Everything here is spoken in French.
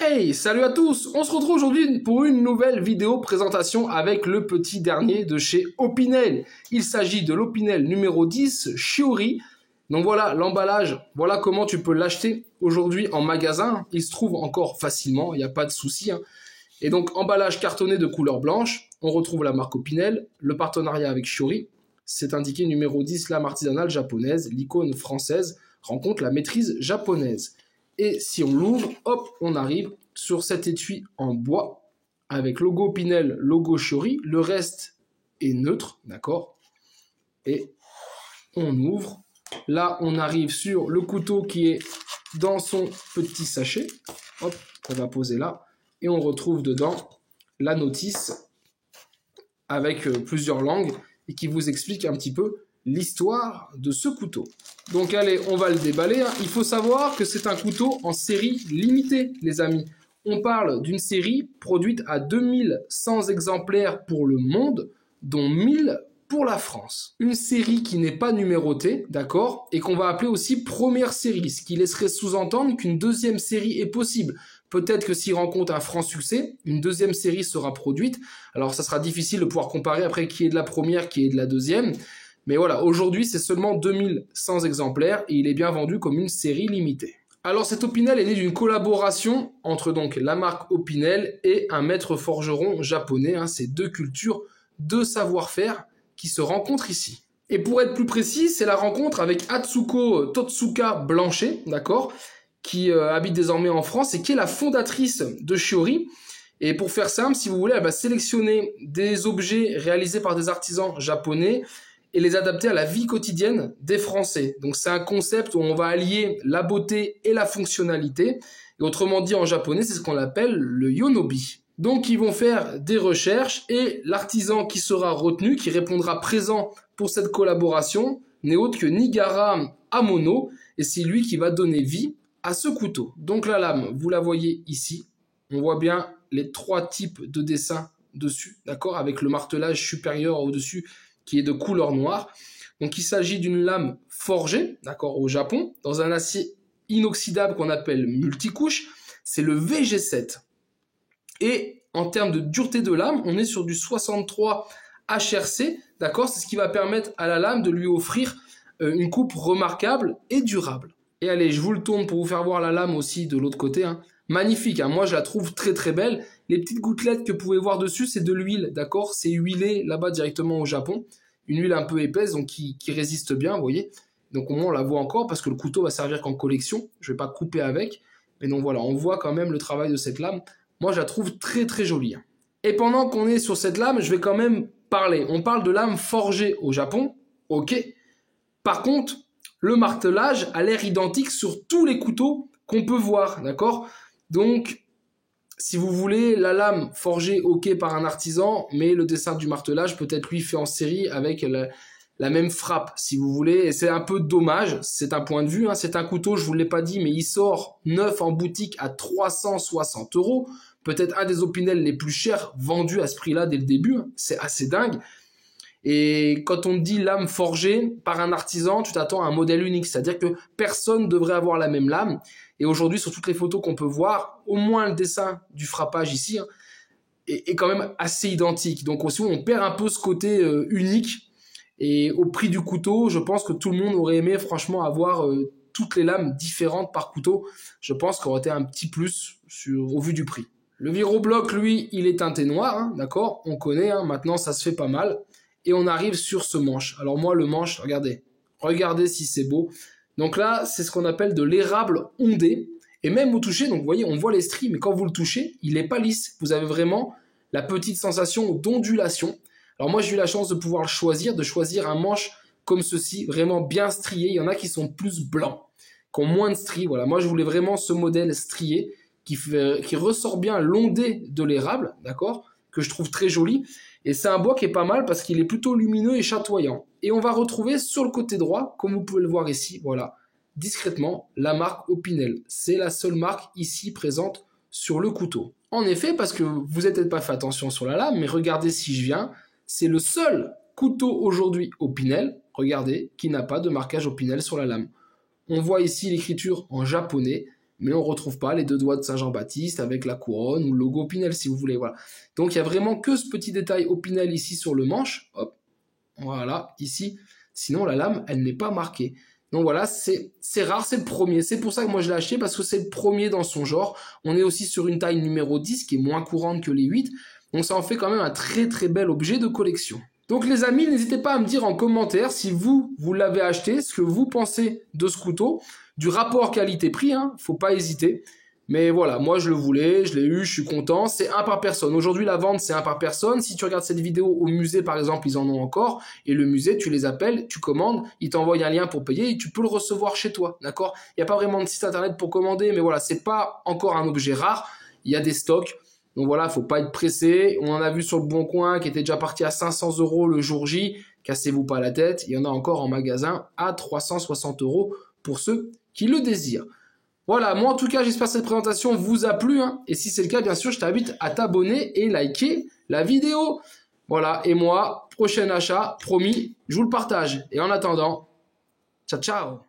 Hey, salut à tous! On se retrouve aujourd'hui pour une nouvelle vidéo présentation avec le petit dernier de chez Opinel. Il s'agit de l'Opinel numéro 10, Shiori. Donc voilà l'emballage, voilà comment tu peux l'acheter aujourd'hui en magasin. Il se trouve encore facilement, il n'y a pas de souci. Et donc emballage cartonné de couleur blanche, on retrouve la marque Opinel, le partenariat avec Shiori. C'est indiqué numéro 10, lame artisanale japonaise, l'icône française rencontre la maîtrise japonaise. Et si on l'ouvre, hop, on arrive sur cet étui en bois avec logo Opinel, logo Shiori. Le reste est neutre, d'accord? Et on ouvre. Là, on arrive sur le couteau qui est dans son petit sachet. Hop, qu'on va poser là. Et on retrouve dedans la notice avec plusieurs langues et qui vous explique un petit peu l'histoire de ce couteau. Donc allez, on va le déballer. Il faut savoir que c'est un couteau en série limitée, les amis. On parle d'une série produite à 2100 exemplaires pour le monde, dont 1000 pour la France. Une série qui n'est pas numérotée, d'accord, et qu'on va appeler aussi première série, ce qui laisserait sous-entendre qu'une deuxième série est possible. Peut-être que s'il rencontre un franc succès, une deuxième série sera produite. Alors ça sera difficile de pouvoir comparer après qui est de la première, qui est de la deuxième. Mais voilà, aujourd'hui, c'est seulement 2100 exemplaires et il est bien vendu comme une série limitée. Alors, cet Opinel est né d'une collaboration entre donc la marque Opinel et un maître forgeron japonais. Ces deux cultures, deux savoir-faire qui se rencontrent ici. Et pour être plus précis, c'est la rencontre avec Atsuko Totsuka Blanchet, d'accord, qui habite désormais en France et qui est la fondatrice de Shiori. Et pour faire simple, si vous voulez, elle va sélectionner des objets réalisés par des artisans japonais et les adapter à la vie quotidienne des Français. Donc c'est un concept où on va allier la beauté et la fonctionnalité. Et autrement dit en japonais, c'est ce qu'on appelle le yonobi. Donc ils vont faire des recherches et l'artisan qui sera retenu, qui répondra présent pour cette collaboration, n'est autre que Nigara Amono. Et c'est lui qui va donner vie à ce couteau. Donc la lame, vous la voyez ici. On voit bien les trois types de dessins dessus, d'accord, avec le martelage supérieur au-dessus qui est de couleur noire. Donc il s'agit d'une lame forgée, d'accord, au Japon, dans un acier inoxydable qu'on appelle multicouche. C'est le VG7. Et en termes de dureté de lame, on est sur du 63 HRC, d'accord, c'est ce qui va permettre à la lame de lui offrir une coupe remarquable et durable. Et allez, je vous le tourne pour vous faire voir la lame aussi de l'autre côté. Magnifique, moi je la trouve très très belle. Les petites gouttelettes que vous pouvez voir dessus, c'est de l'huile, d'accord? C'est huilé là-bas directement au Japon. Une huile un peu épaisse, donc qui résiste bien, vous voyez. Donc au moins on la voit encore parce que le couteau va servir qu'en collection. Je ne vais pas couper avec. Mais donc voilà, on voit quand même le travail de cette lame. Moi je la trouve très très jolie. Et pendant qu'on est sur cette lame, je vais quand même parler. On parle de lame forgée au Japon, ok. Par contre, le martelage a l'air identique sur tous les couteaux qu'on peut voir, d'accord? Donc, si vous voulez, la lame forgée, ok, par un artisan, mais le dessin du martelage peut être lui fait en série avec la même frappe, si vous voulez. Et c'est un peu dommage, c'est un point de vue. C'est un couteau, je vous l'ai pas dit, mais il sort neuf en boutique à 360 €. Peut-être un des Opinel les plus chers vendus à ce prix-là dès le début. C'est assez dingue. Et quand on dit lame forgée par un artisan, tu t'attends à un modèle unique. C'est-à-dire que personne ne devrait avoir la même lame. Et aujourd'hui, sur toutes les photos qu'on peut voir, au moins le dessin du frappage ici est quand même assez identique. Donc aussi, on perd un peu ce côté unique. Et au prix du couteau, je pense que tout le monde aurait aimé franchement avoir toutes les lames différentes par couteau. Je pense qu'il aurait été un petit plus au vu du prix. Le virobloc, lui, il est teinté noir, d'accord? On connaît, maintenant ça se fait pas mal. Et on arrive sur ce manche. Alors moi, le manche, regardez si c'est beau. Donc là, c'est ce qu'on appelle de l'érable ondé. Et même au toucher, donc vous voyez, on voit les stries, mais quand vous le touchez, il n'est pas lisse. Vous avez vraiment la petite sensation d'ondulation. Alors moi, j'ai eu la chance de pouvoir le choisir, de choisir un manche comme ceci, vraiment bien strié. Il y en a qui sont plus blancs, qui ont moins de stries. Voilà, moi, je voulais vraiment ce modèle strié qui ressort bien l'ondé de l'érable, d'accord, que je trouve très joli. Et c'est un bois qui est pas mal parce qu'il est plutôt lumineux et chatoyant. Et on va retrouver sur le côté droit, comme vous pouvez le voir ici, voilà, discrètement, la marque Opinel. C'est la seule marque ici présente sur le couteau. En effet, parce que vous n'avez peut-être pas fait attention sur la lame, mais regardez si je viens, c'est le seul couteau aujourd'hui Opinel, regardez, qui n'a pas de marquage Opinel sur la lame. On voit ici l'écriture en japonais, mais on retrouve pas les deux doigts de Saint-Jean-Baptiste avec la couronne ou le logo Opinel si vous voulez. Voilà. Donc il y a vraiment que ce petit détail Opinel ici sur le manche. Hop, voilà, ici. Sinon la lame, elle n'est pas marquée. Donc voilà, c'est rare, c'est le premier. C'est pour ça que moi je l'ai acheté parce que c'est le premier dans son genre. On est aussi sur une taille numéro 10 qui est moins courante que les 8. Donc ça en fait quand même un très très bel objet de collection. Donc les amis, n'hésitez pas à me dire en commentaire si vous l'avez acheté, ce que vous pensez de ce couteau, du rapport qualité-prix, hein, faut pas hésiter. Mais voilà, moi je le voulais, je l'ai eu, je suis content, c'est un par personne. Aujourd'hui la vente c'est un par personne, si tu regardes cette vidéo au musée par exemple, ils en ont encore, et le musée tu les appelles, tu commandes, ils t'envoient un lien pour payer et tu peux le recevoir chez toi, d'accord? Il n'y a pas vraiment de site internet pour commander, mais voilà, c'est pas encore un objet rare, il y a des stocks. Donc voilà, faut pas être pressé. On en a vu sur le Bon Coin qui était déjà parti à 500 € le jour J. Cassez-vous pas la tête. Il y en a encore en magasin à 360 € pour ceux qui le désirent. Voilà, moi en tout cas, j'espère que cette présentation vous a plu. Hein. Et si c'est le cas, bien sûr, je t'invite à t'abonner et liker la vidéo. Voilà, et moi, prochain achat, promis, je vous le partage. Et en attendant, ciao, ciao!